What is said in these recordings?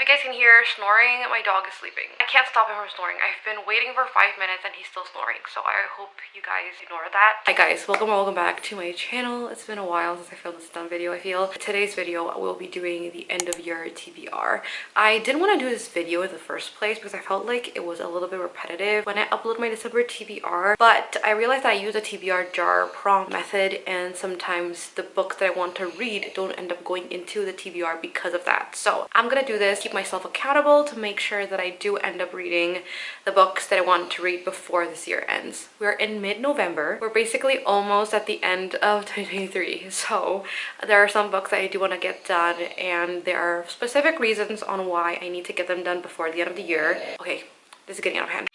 guys can hear snoring, my dog is sleeping. I can't stop him from snoring. I've been waiting for 5 minutes and he's still snoring, so I hope you guys ignore that. Hi guys, welcome back to my channel. It's been a while since I filmed this done video, I feel. Today's video, I will be doing the end of year TBR. I didn't want to do this video in the first place because I felt like it was a little bit repetitive when I upload my December TBR, but I realized that I use a TBR jar prompt method and sometimes the books that I want to read don't end up going into the TBR because of that. So I'm gonna do this, keep myself accountable to make sure that I do end up reading the books that I want to read before this year ends. We're in mid-November. We're basically almost at the end of 2023. So there are some books that I do want to get done and there are specific reasons on why I need to get them done before the end of the year. Okay, this is getting out of hand.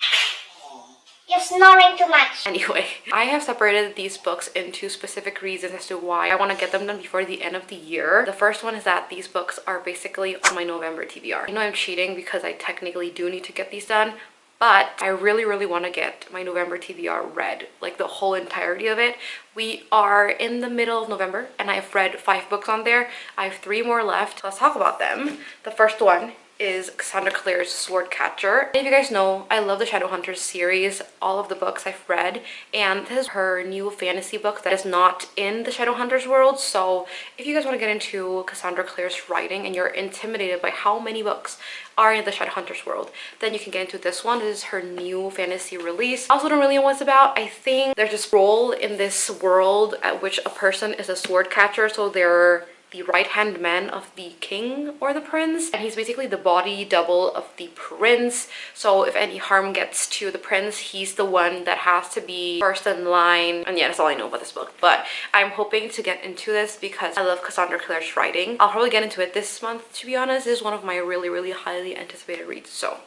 You're snoring too much. Anyway, I have separated these books into specific reasons as to why I want to get them done before the end of the year. The first one is that these books are basically on my November TBR. I know I'm cheating because I technically do need to get these done, but I really want to get my November TBR read, like the whole entirety of it. We are in the middle of November and I've read 5 books on there. I have 3 more left. Let's talk about them. The first one is Cassandra Clare's Swordcatcher. If you guys know, I love the Shadowhunters series, all of the books I've read, and this is her new fantasy book that is not in the Shadowhunters world. So if you guys want to get into Cassandra Clare's writing and you're intimidated by how many books are in the Shadowhunters world, then you can get into this one. This is her new fantasy release. I also don't really know what it's about. I think there's this role in this world at which a person is a sword catcher, so they're the right-hand man of the king or the prince, and he's basically the body double of the prince. So if any harm gets to the prince, he's the one that has to be first in line. And yeah, that's all I know about this book, but I'm hoping to get into this because I love Cassandra Clare's writing. I'll probably get into it this month, to be honest. This is one of my really highly anticipated reads. So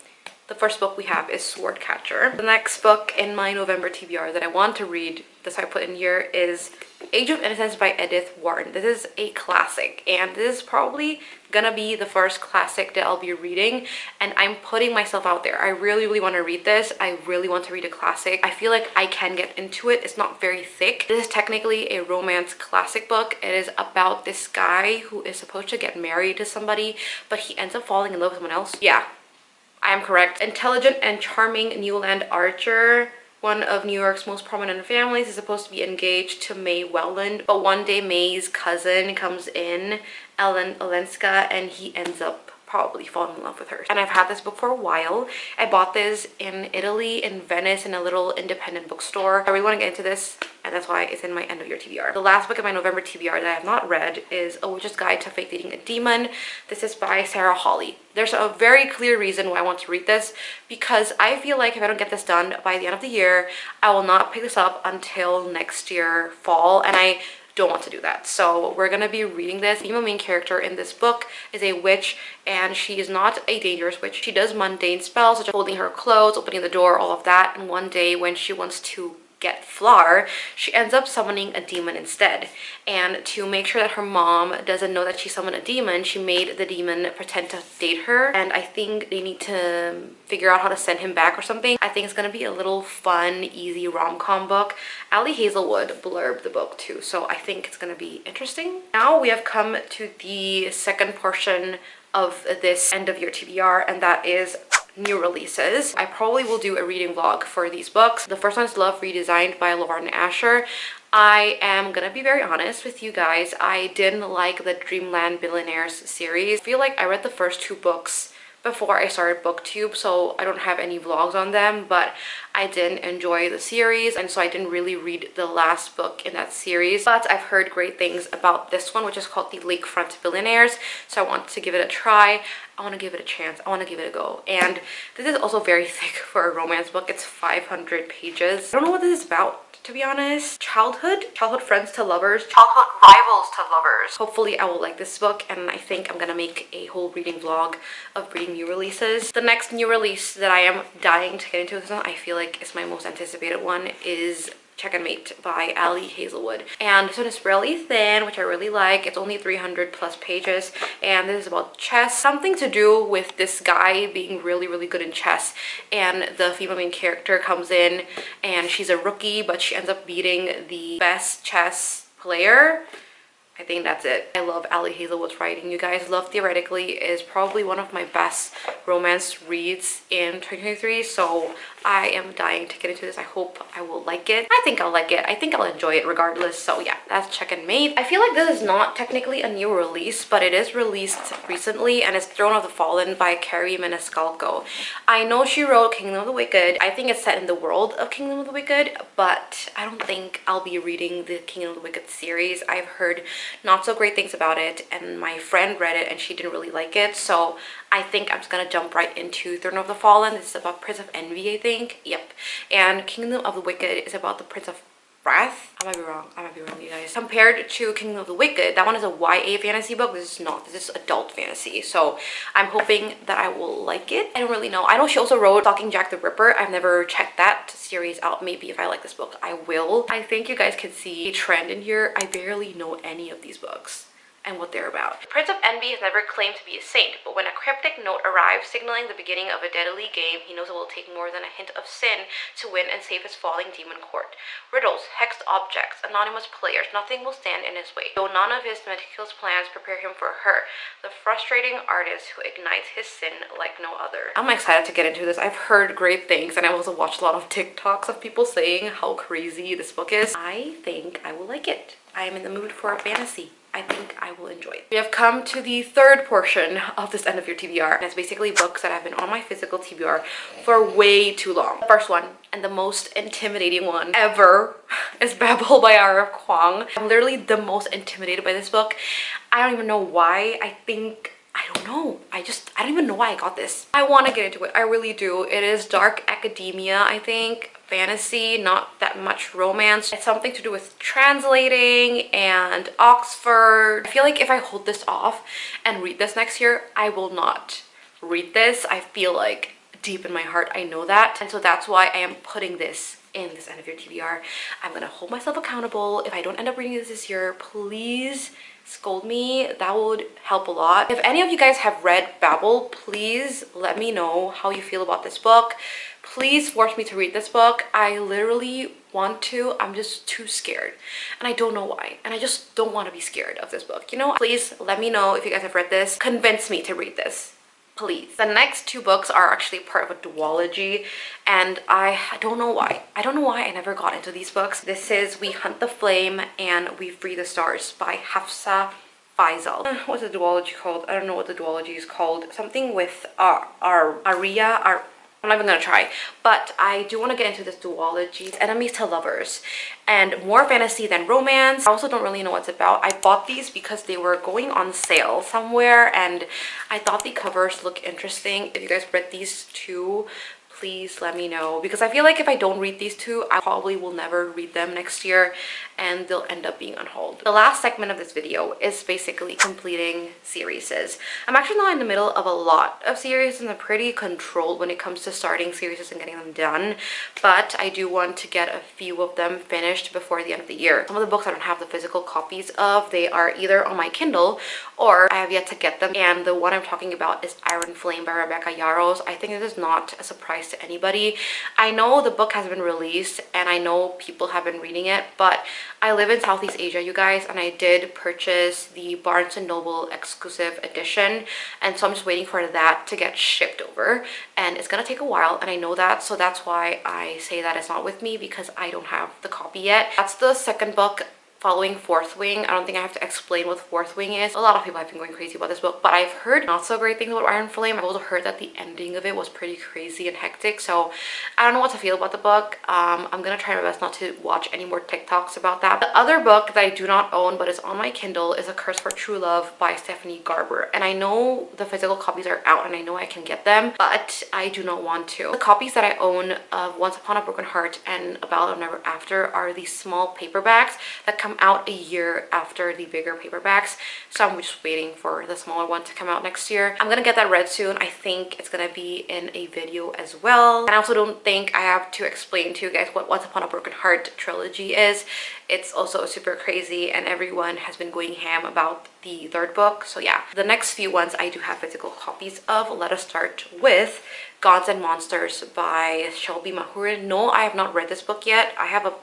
the first book we have is Swordcatcher. The next book in my November TBR that I want to read, that's why I put in here, is Age of Innocence by Edith Wharton. This is a classic and this is probably gonna be the first classic that I'll be reading, and I'm putting myself out there. I really want to read this. I really want to read a classic. I feel like I can get into it. It's not very thick. This is technically a romance classic book. It is about this guy who is supposed to get married to somebody, but he ends up falling in love with someone else. Yeah, I am correct. Intelligent and charming Newland Archer, one of New York's most prominent families, is supposed to be engaged to May Welland, but one day May's cousin comes in, Ellen Olenska, and he ends up probably falling in love with her. And I've had this book for a while. I bought this in Italy, in Venice, in a little independent bookstore. I really want to get into this, and that's why it's in my end of year TBR. The last book in my November TBR that I have not read is A Witch's Guide to Fake Dating a Demon. This is by Sarah Hawley. There's a very clear reason why I want to read this, because I feel like if I don't get this done by the end of the year, I will not pick this up until next year fall, and I don't want to do that. So we're gonna be reading this. The female main character in this book is a witch, and she is not a dangerous witch. She does mundane spells such as holding her clothes, opening the door, all of that. And one day when she wants to get flour, she ends up summoning a demon instead. And to make sure that her mom doesn't know that she summoned a demon, she made the demon pretend to date her. And I think they need to figure out how to send him back or something. I think it's gonna be a little fun, easy rom-com book. Ali Hazelwood blurbed the book too, so I think it's gonna be interesting. Now we have come to the second portion of this end of year TBR, and that is new releases. I probably will do a reading vlog for these books. The first one is Love Redesigned by Lauren Asher. I am gonna be very honest with you guys. I didn't like the Dreamland Billionaires series. I feel like I read the first 2 books before I started BookTube, so I don't have any vlogs on them, but I didn't enjoy the series, and so I didn't really read the last book in that series. But I've heard great things about this one, which is called The Lakefront Billionaires, so I want to give it a try. I want to give it a chance. I want to give it a go. And this is also very thick for a romance book. It's 500 pages. I don't know what this is about, to be honest. Childhood friends to lovers, childhood rivals to lovers. Hopefully I will like this book, and I think I'm gonna make a whole reading vlog of reading new releases. The next new release that I am dying to get into, this one I feel like is my most anticipated one, is Check and Mate by Ali Hazelwood. And this one is really thin, which I really like. It's only 300 plus pages, and this is about chess. Something to do with this guy being really good in chess, and the female main character comes in and she's a rookie, but she ends up beating the best chess player. I think that's it. I love Ali Hazelwood's writing, you guys. Love Theoretically is probably one of my best romance reads in 2023, so I am dying to get into this. I hope I will like it. I think I'll like it. I think I'll enjoy it regardless. So yeah, that's Check and Mate. I feel like this is not technically a new release, but it is released recently, and it's Throne of the Fallen by Carrie Maniscalco. I know she wrote Kingdom of the Wicked. I think it's set in the world of Kingdom of the Wicked, but I don't think I'll be reading the Kingdom of the Wicked series. I've heard not so great things about it, and my friend read it and she didn't really like it, so I think I'm just gonna jump right into Throne of the Fallen. This is about Prince of Envy, I think. Yep. And Kingdom of the Wicked is about the Prince of Wrath. I might be wrong, you guys. Compared to Kingdom of the Wicked, that one is a YA fantasy book. This is not. This is adult fantasy. So I'm hoping that I will like it. I don't really know. I know she also wrote Stalking Jack the Ripper. I've never checked that series out. Maybe if I like this book, I will. I think you guys can see a trend in here. I barely know any of these books and what they're about. The Prince of Envy has never claimed to be a saint, but when a cryptic note arrives signaling the beginning of a deadly game, he knows it will take more than a hint of sin to win and save his falling demon court. Riddles, hexed objects, anonymous players, nothing will stand in his way. Though none of his meticulous plans prepare him for her, the frustrating artist who ignites his sin like no other. I'm excited to get into this. I've heard great things, and I also watched a lot of TikToks of people saying how crazy this book is. I think I will like it. I am in the mood for a fantasy. I think I will enjoy it. We have come to the third portion of this end of your TBR, and it's basically books that have been on my physical TBR for way too long. The first one, and the most intimidating one ever, is Babel by R.F. Kuang. I'm literally the most intimidated by this book. I don't even know why. I don't know. I don't even know why I got this. I want to get into it. I really do. It is dark academia, I think. Fantasy, not that much romance. It's something to do with translating and Oxford. I feel like if I hold this off and read this next year, I will not read this. I feel like deep in my heart I know that, and so that's why I am putting this in this end of your TBR. I'm gonna hold myself accountable. If I don't end up reading this year, please scold me. That would help a lot. If any of you guys have read Babel, please let me know how you feel about this book. Please force me to read this book. I literally want to. I'm just too scared, and I don't know why, and I just don't want to be scared of this book, you know? Please let me know if you guys have read this. Convince me to read this, please. The next two books are actually part of a duology, and I don't know why. I don't know why I never got into these books. This is We Hunt the Flame and We Free the Stars by Hafsa Faizal. What's the duology called? I don't know what the duology is called. Something with Aria. I'm not even gonna try, but I do want to get into this duology. Enemies to Lovers, and more fantasy than romance. I also don't really know what it's about. I bought these because they were going on sale somewhere, and I thought the covers look interesting. If you guys read these two, please let me know, because I feel like if I don't read these two, I probably will never read them next year, and they'll end up being on hold. The last segment of this video is basically completing series. I'm actually not in the middle of a lot of series, and I'm pretty controlled when it comes to starting series and getting them done, but I do want to get a few of them finished before the end of the year. Some of the books I don't have the physical copies of. They are either on my Kindle or I have yet to get them, and the one I'm talking about is Iron Flame by Rebecca Yarros. I think this is not a surprise to anybody. I know the book has been released and I know people have been reading it, but I live in Southeast Asia, you guys, and I did purchase the Barnes & Noble exclusive edition, and so I'm just waiting for that to get shipped over, and it's gonna take a while, and I know that, so that's why I say that it's not with me, because I don't have the copy yet. That's the second book following Fourth Wing. I don't think I have to explain what Fourth Wing is. A lot of people have been going crazy about this book, but I've heard not so great things about Iron Flame. I've also heard that the ending of it was pretty crazy and hectic, so I don't know what to feel about the book. I'm gonna try my best not to watch any more TikToks about that. The other book that I do not own but is on my Kindle is A Curse for True Love by Stephanie Garber, and I know the physical copies are out and I know I can get them, but I do not want to. The copies that I own of Once Upon a Broken Heart and A Ballad of Never After are these small paperbacks that come out a year after the bigger paperbacks, so I'm just waiting for the smaller one to come out next year. I'm gonna get that read soon. I think it's gonna be in a video as well, and I also don't think I have to explain to you guys what Once Upon a Broken Heart trilogy is. It's also super crazy, and everyone has been going ham about the third book, so yeah. The next few ones I do have physical copies of. Let us start with Gods and Monsters by Shelby Mahurin. No, I have not read this book yet. I have a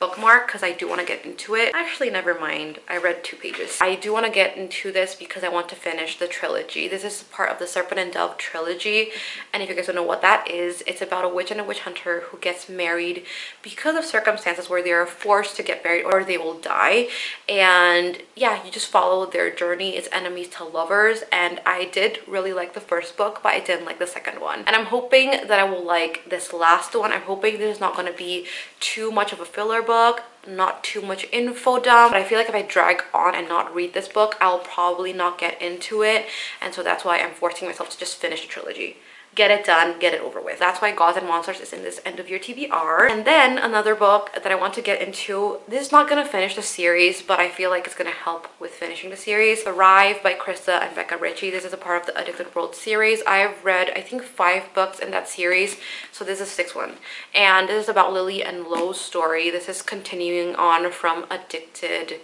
bookmark because I do want to get into it. Actually, never mind. I read 2 pages. I do want to get into this because I want to finish the trilogy. This is part of the Serpent and Dove trilogy. And if you guys don't know what that is, it's about a witch and a witch hunter who gets married because of circumstances where they are forced to get married or they will die. And yeah, you just follow their journey. It's enemies to lovers. And I did really like the first book, but I didn't like the second one. And I'm hoping that I will like this last one. I'm hoping this is not going to be too much of a filler book, not too much info dump. But I feel like if I drag on and not read this book, I'll probably not get into it. And so that's why I'm forcing myself to just finish the trilogy. Get it done, get it over with. That's why Gods and Monsters is in this end of year TBR. And then another book that I want to get into, this is not gonna finish the series, but I feel like it's gonna help with finishing the series. Thrive by Krista and Becca Ritchie. This is a part of the Addicted World series. I've read, I think, 5 books in that series, so this is the 6th one. And this is about Lily and Lo's story. This is continuing on from Addicted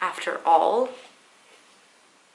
After All.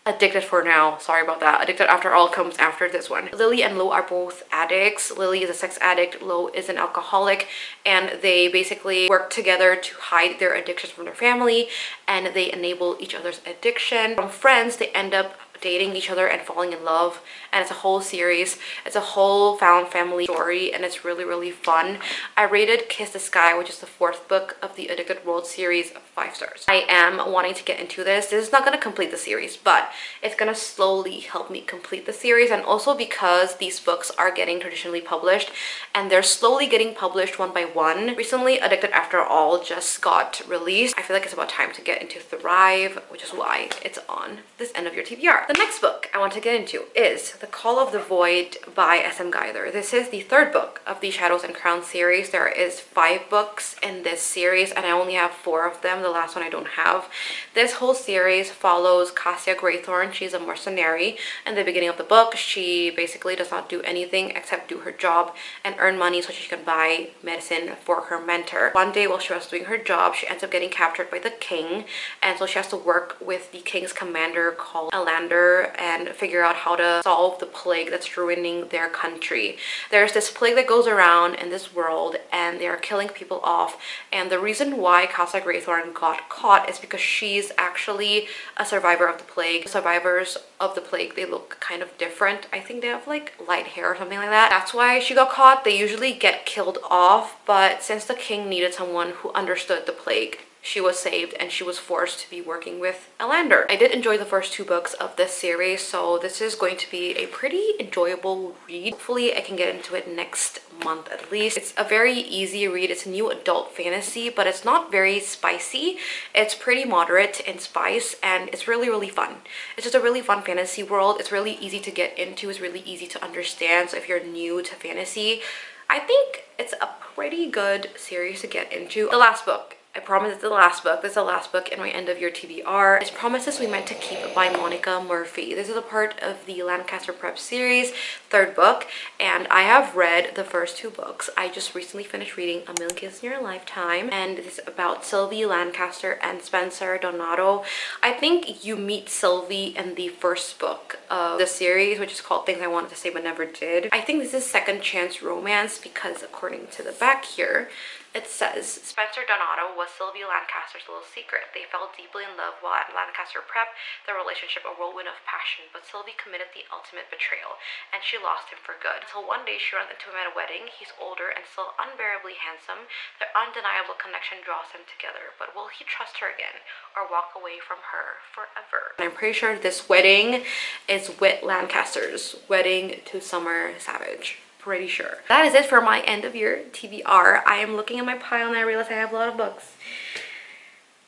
Addicted for now, sorry about that. Addicted After All comes after this one. Lily and Lo are both addicts. Lily is a sex addict, Lo is an alcoholic, and they basically work together to hide their addictions from their family, and they enable each other's addiction. From friends, they end up dating each other and falling in love, and it's a whole series. It's a whole found family story, and it's really, really fun. I rated Kiss the Sky, which is the 4th book of the Addicted World series, 5 stars. I am wanting to get into this. This is not going to complete the series, but it's going to slowly help me complete the series. And also because these books are getting traditionally published and they're slowly getting published one by one. Recently, Addicted After All just got released. I feel like it's about time to get into Thrive, which is why it's on this end of your TBR. The next book I want to get into is The Call of the Void by S.M. Guider. This is the 3rd book of the Shadows and Crowns series. There is 5 books in this series, and I only have 4 of them. The last one I don't have. This whole series follows Cassia Greythorn. She's a mercenary. In the beginning of the book, she basically does not do anything except do her job and earn money so she can buy medicine for her mentor. One day while she was doing her job, she ends up getting captured by the king, and so she has to work with the king's commander called Elander and figure out how to solve the plague that's ruining their country. There's this plague that goes around in this world, and they are killing people off, and the reason why Cassia Greythorn got caught is because she's actually a survivor of the plague. Survivors of the plague, they look kind of different. I think they have like light hair or something like that. That's why she got caught. They usually get killed off, but since the king needed someone who understood the plague, she was saved and she was forced to be working with Elander. I did enjoy the first 2 books of this series, so this is going to be a pretty enjoyable read. Hopefully I can get into it next month at least. It's a very easy read. It's a new adult fantasy, but it's not very spicy. It's pretty moderate in spice, and it's really, really fun. It's just a really fun fantasy world. It's really easy to get into. It's really easy to understand. So if you're new to fantasy, I think it's a pretty good series to get into. The last book, I promise it's the last book. This is the last book in my end of year TBR. It's Promises We Meant to Keep by Monica Murphy. This is a part of the Lancaster Prep series, 3rd book, and I have read the first 2 books. I just recently finished reading A Million Kisses in Your Lifetime, and this is about Sylvie Lancaster and Spencer Donato. I think you meet Sylvie in the 1st book of the series, which is called Things I Wanted to Say But Never Did. I think this is second chance romance because according to the back here, it says, Spencer Donato was Sylvie Lancaster's little secret. They fell deeply in love while at Lancaster Prep, their relationship a whirlwind of passion, but Sylvie committed the ultimate betrayal, and she lost him for good. Until one day she runs into him at a wedding. He's older and still unbearably handsome. Their undeniable connection draws them together, but will he trust her again, or walk away from her forever? And I'm pretty sure this wedding is Whit Lancaster's wedding to Summer Savage. Pretty sure. That is it for my end of year TBR. I am looking at my pile and I realize I have a lot of books.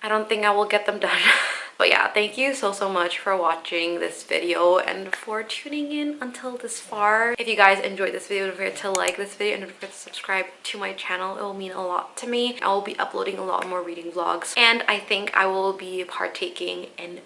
I don't think I will get them done. But yeah, thank you so much for watching this video and for tuning in until this far. If you guys enjoyed this video, don't forget to like this video and don't forget to subscribe to my channel. It will mean a lot to me. I will be uploading a lot more reading vlogs, and I think I will be partaking in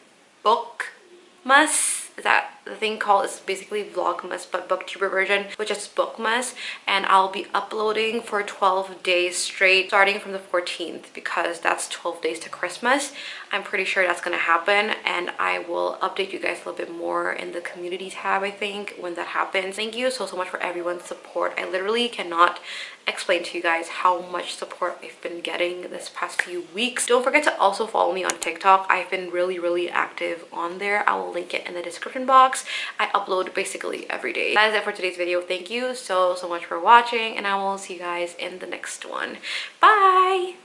Bookmas. Is that the thing called is basically Vlogmas but booktuber version, which is Bookmas, and I'll be uploading for 12 days straight starting from the 14th because that's 12 days to Christmas. I'm pretty sure that's gonna happen, and I will update you guys a little bit more in the community tab, I think, when that happens. Thank you so much for everyone's support. I literally cannot explain to you guys how much support I've been getting this past few weeks. Don't forget to also follow me on TikTok. I've been really active on there. I will link it in the description box. I upload basically every day. That is it for today's video. Thank you so much for watching, and I will see you guys in the next one. Bye.